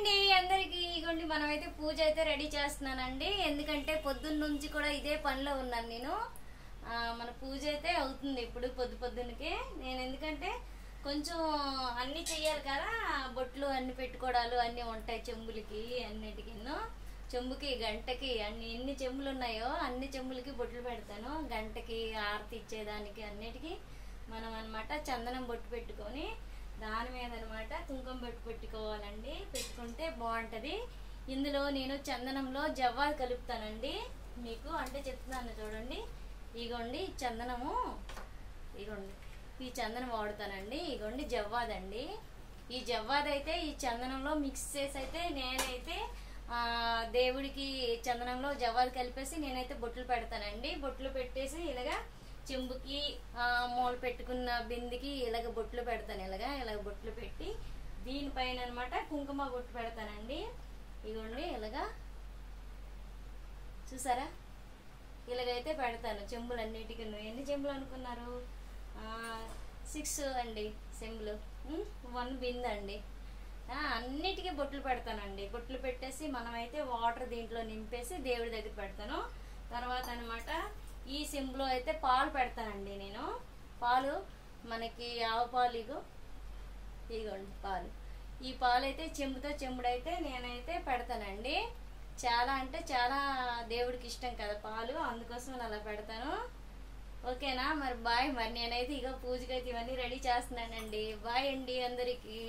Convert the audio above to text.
అండి అందరికి. ఇగోండి మనమైతే పూజ అయితే రెడీ చేస్తున్నానండి. ఎందుకంటే పొద్దున్న నుంచి కూడా ఇదే పనిలో ఉన్నాను నేను. మన పూజ అయితే అవుతుంది ఇప్పుడు పొద్దున్నకే. నేను ఎందుకంటే కొంచెం అన్ని చెయ్యాలి కదా, బొట్లు అన్ని పెట్టుకోవడాలు అన్నీ ఉంటాయి చెంబులకి అన్నిటికి. చెంబుకి గంటకి ఎన్ని చెంబులు ఉన్నాయో అన్ని చెంబులకి బొట్లు పెడతాను. గంటకి ఆరతి ఇచ్చేదానికి అన్నిటికీ మనం అనమాట చందనం బొట్టు పెట్టుకొని దాని మీద అనమాట కుంకుమ బొట్టు పెట్టుకోవాలండి. పెట్టుకుంటే బాగుంటుంది. ఇందులో నేను చందనంలో జవ్వాది కలుపుతానండి. మీకు అంటే చెప్తున్నాను చూడండి. ఇగోండి చందనము, ఇగోండి ఈ చందనం వాడుతానండి. ఇగోండి జవ్వాదండి. ఈ జవ్వాది అయితే ఈ చందనంలో మిక్స్ చేసి అయితే నేనైతే దేవుడికి చందనంలో జవ్వాది కలిపేసి నేనైతే బొట్లు పెడతానండి. బొట్లు పెట్టేసి ఇలాగా చెంబుకి మూల పెట్టుకున్న బిందికి ఇలాగ బొట్లు పెడతాను. ఇలాగ బొట్లు పెట్టి దీనిపైన అనమాట కుంకుమ బొట్టు పెడతానండి. ఇగోండి ఇలాగా చూసారా, ఇలాగైతే పెడతాను చెంబులన్నిటికీ. ఎన్ని చెంబులు అనుకున్నారు? 6 అండి చెంబులు, 1 బిందె అండి. అన్నిటికీ బొట్లు పెడతానండి. బొట్లు పెట్టేసి మనమైతే వాటర్ దీంట్లో నింపేసి దేవుడి దగ్గర పెడతాను. తర్వాత అనమాట ఈ చెంబులో అయితే పాలు పెడతానండి నేను. పాలు మనకి ఆవు పాలు, ఇగోండి పాలు. ఈ పాలు అయితే చెంబుతో చెంబుడైతే నేనైతే పెడతానండి. చాలా అంటే చాలా దేవుడికి ఇష్టం కదా పాలు, అందుకోసం అలా పెడతాను. ఓకేనా మరి బాయ్. మరి నేనైతే ఇక పూజకైతే ఇవన్నీ రెడీ చేస్తున్నానండి. బాయ్ అండి అందరికీ.